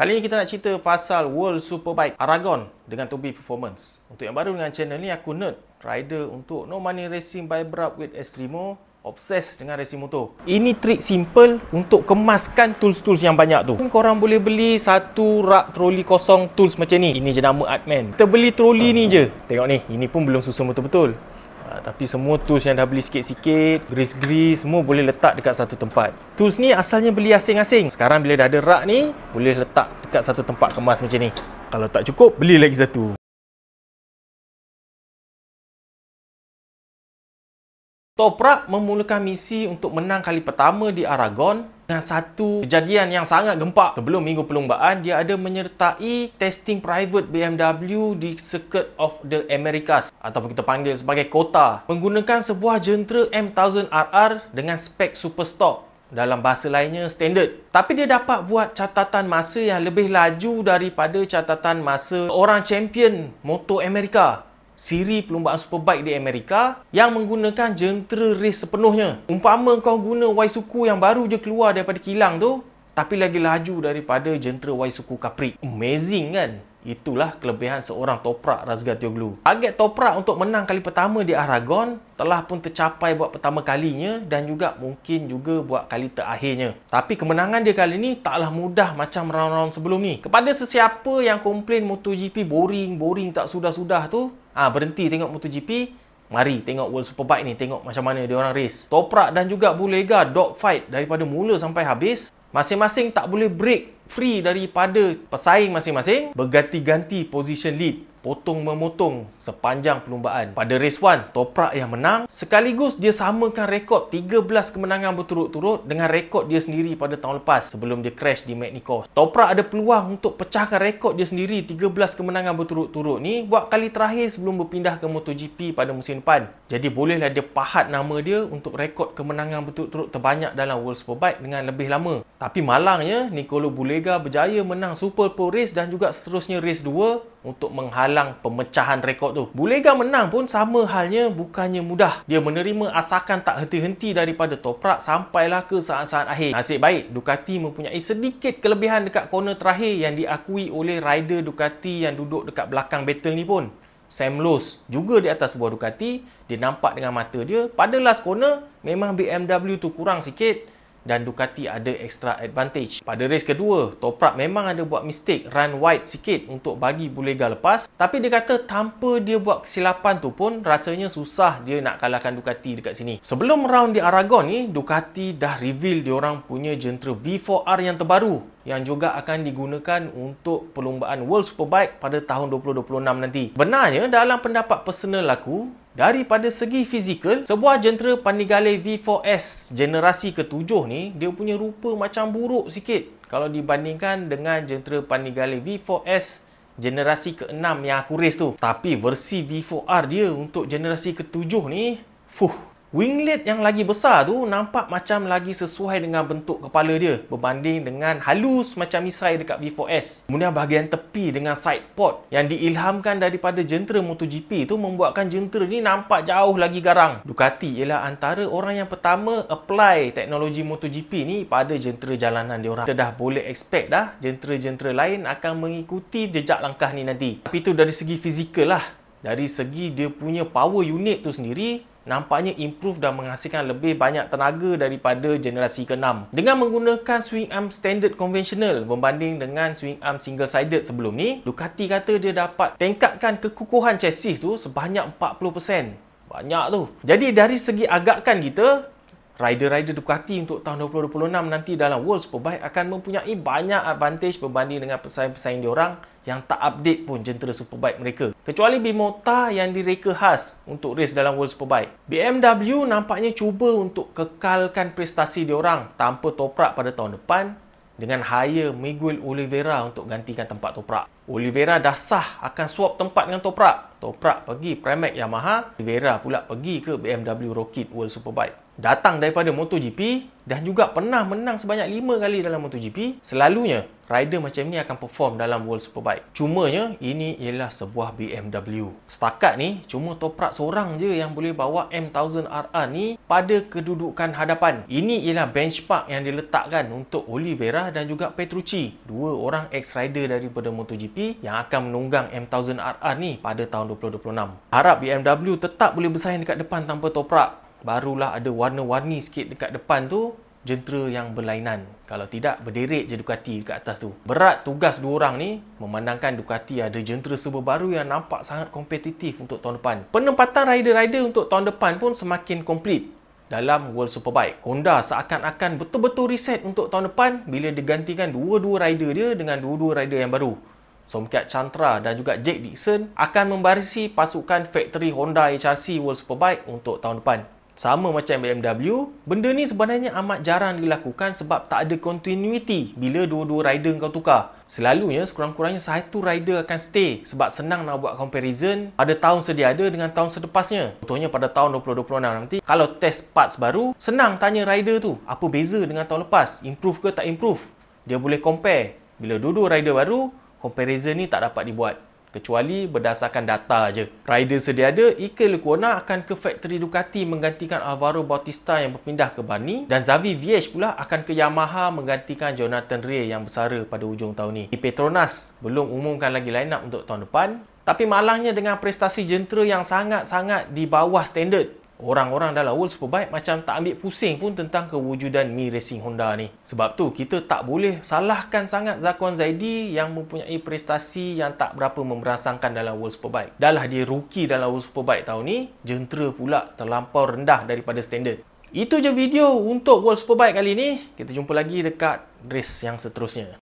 Kali ini kita nak cerita pasal World Superbike Aragon dengan Toby Performance. Untuk yang baru dengan channel ni, aku nerd rider untuk No Money Racing by Brab with Extremo, obses dengan racing motor. Ini trik simple untuk kemaskan tools-tools yang banyak tu. Korang boleh beli satu rak troli kosong tools macam ni. Ini je nama Artman. Kita beli troli ni je. Tengok ni, ini pun belum susun betul-betul. Tapi semua tools yang dah beli sikit-sikit, grease-grease, semua boleh letak dekat satu tempat. Tools ni asalnya beli asing-asing. Sekarang bila dah ada rak ni, boleh letak dekat satu tempat kemas macam ni. Kalau tak cukup, beli lagi satu. Toprak memulakan misi untuk menang kali pertama di Aragon dengan satu kejadian yang sangat gempak. Sebelum minggu perlombaan, dia ada menyertai testing private BMW di Circuit of the Americas ataupun kita panggil sebagai COTA, menggunakan sebuah jentera M1000RR dengan spek super stock. Dalam bahasa lainnya, standard. Tapi dia dapat buat catatan masa yang lebih laju daripada catatan masa orang champion motor Amerika, siri perlumbaan Superbike di Amerika yang menggunakan jentera race sepenuhnya. Umpama kau guna Waisuku yang baru je keluar daripada kilang tu, tapi lagi laju daripada jentera Waisuku Capri. Amazing kan? Itulah kelebihan seorang Toprak Razgatlioglu. Target Toprak untuk menang kali pertama di Aragon telah pun tercapai buat pertama kalinya dan juga mungkin juga buat kali terakhirnya. Tapi kemenangan dia kali ni taklah mudah macam round-round sebelum ni. Kepada sesiapa yang komplain MotoGP boring tak sudah-sudah tu, berhenti tengok MotoGP, mari tengok World Superbike ni, tengok macam mana dia orang race. Toprak dan juga Bulega dogfight daripada mula sampai habis. Masing-masing tak boleh break free daripada pesaing masing-masing, berganti-ganti position lead, potong-memotong sepanjang perlumbaan. Pada race 1, Toprak yang menang, sekaligus dia samakan rekod 13 kemenangan berturut-turut dengan rekod dia sendiri pada tahun lepas sebelum dia crash di Magny-Cours. Toprak ada peluang untuk pecahkan rekod dia sendiri 13 kemenangan berturut-turut ni buat kali terakhir sebelum berpindah ke MotoGP pada musim depan. Jadi bolehlah dia pahat nama dia untuk rekod kemenangan berturut-turut terbanyak dalam World Superbike dengan lebih lama. Tapi malangnya, Nicolo Bulega berjaya menang Super Pro Race dan juga seterusnya Race 2 untuk menghalang pemecahan rekod tu. Bulega menang pun sama halnya bukannya mudah. Dia menerima asakan tak henti-henti daripada Toprak sampailah ke saat-saat akhir. Nasib baik, Ducati mempunyai sedikit kelebihan dekat corner terakhir yang diakui oleh rider Ducati yang duduk dekat belakang battle ni pun. Sam Lowe's juga di atas sebuah Ducati. Dia nampak dengan mata dia, pada last corner memang BMW tu kurang sikit dan Ducati ada extra advantage. Pada race kedua, Toprak memang ada buat mistake, run wide sikit untuk bagi Bulega lepas. Tapi dia kata tanpa dia buat kesilapan tu pun rasanya susah dia nak kalahkan Ducati dekat sini. Sebelum round di Aragon ni, Ducati dah reveal diorang punya jentera V4R yang terbaru yang juga akan digunakan untuk perlombaan World Superbike pada tahun 2026 nanti. Sebenarnya dalam pendapat personal aku, daripada segi fizikal, sebuah jentera Panigale V4S generasi ke-7 ni, dia punya rupa macam buruk sikit kalau dibandingkan dengan jentera Panigale V4S generasi ke-6 yang aku race tu. Tapi versi V4R dia untuk generasi ke-7 ni, winglet yang lagi besar tu nampak macam lagi sesuai dengan bentuk kepala dia berbanding dengan halus macam misai dekat V4S. Kemudian bahagian tepi dengan side pod yang diilhamkan daripada jentera MotoGP tu membuatkan jentera ni nampak jauh lagi garang. Ducati ialah antara orang yang pertama apply teknologi MotoGP ni pada jentera jalanan diorang. Kita dah boleh expect dah jentera-jentera lain akan mengikuti jejak langkah ni nanti. Tapi tu dari segi fizikal lah. Dari segi dia punya power unit tu sendiri, nampaknya improve dan menghasilkan lebih banyak tenaga daripada generasi ke-6. Dengan menggunakan swing arm standard konvensional berbanding dengan swing arm single-sided sebelum ni, Ducati kata dia dapat tingkatkan kekukuhan chassis tu sebanyak 40%. Banyak tu. Jadi dari segi agakan kita, rider-rider Ducati untuk tahun 2026 nanti dalam World Superbike akan mempunyai banyak advantage berbanding dengan pesaing-pesaing diorang yang tak update pun jentera Superbike mereka. Kecuali Bimota yang direka khas untuk race dalam World Superbike. BMW nampaknya cuba untuk kekalkan prestasi diorang tanpa Toprak pada tahun depan dengan hire Miguel Oliveira untuk gantikan tempat Toprak. Oliveira dah sah akan swap tempat dengan Toprak. Toprak pergi Pramac Yamaha, Oliveira pula pergi ke BMW Rocket World Superbike. datang daripada MotoGP dan juga pernah menang sebanyak 5 kali dalam MotoGP, selalunya rider macam ni akan perform dalam World Superbike. Cumanya, ini ialah sebuah BMW. Setakat ni, cuma Toprak seorang je yang boleh bawa M1000RR ni pada kedudukan hadapan. Ini ialah benchmark yang diletakkan untuk Oliveira dan juga Petrucci, dua orang ex-rider daripada MotoGP yang akan menunggang M1000RR ni pada tahun 2026. Harap BMW tetap boleh bersaing dekat depan tanpa Toprak. Barulah ada warna-warni sikit dekat depan tu, jentera yang berlainan. Kalau tidak, berderet je Ducati dekat atas tu. Berat tugas dua orang ni, memandangkan Ducati ada jentera serba baru yang nampak sangat kompetitif untuk tahun depan. Penempatan rider-rider untuk tahun depan pun semakin komplit dalam World Superbike. Honda seakan-akan betul-betul reset untuk tahun depan bila digantikan dua-dua rider dia dengan dua-dua rider yang baru. Somkhat Chantra dan juga Jake Dixon akan membarisi pasukan factory Honda HRC World Superbike untuk tahun depan. Sama macam BMW, benda ni sebenarnya amat jarang dilakukan sebab tak ada continuity bila dua-dua rider kau tukar. Selalunya sekurang-kurangnya satu rider akan stay sebab senang nak buat comparison pada tahun sedia ada dengan tahun selepasnya. Contohnya pada tahun 2026 nanti, kalau test parts baru, senang tanya rider tu apa beza dengan tahun lepas, improve ke tak improve. Dia boleh compare. Bila dua-dua rider baru, comparison ni tak dapat dibuat. Kecuali berdasarkan data je. Rider sedia ada, Iker Lecuona akan ke factory Ducati menggantikan Alvaro Bautista yang berpindah ke Barni, dan Xavi Vierge pula akan ke Yamaha menggantikan Jonathan Rea yang bersara pada hujung tahun ni. Di Petronas belum umumkan lagi line up untuk tahun depan, tapi malangnya dengan prestasi jentera yang sangat-sangat di bawah standard, orang-orang dalam World Superbike macam tak ambil pusing pun tentang kewujudan Mi Racing Honda ni. Sebab tu, kita tak boleh salahkan sangat Zakuan Zaidi yang mempunyai prestasi yang tak berapa memberangsangkan dalam World Superbike. Dah lah dia rookie dalam World Superbike tahun ni, jentera pula terlampau rendah daripada standard. Itu je video untuk World Superbike kali ni. Kita jumpa lagi dekat race yang seterusnya.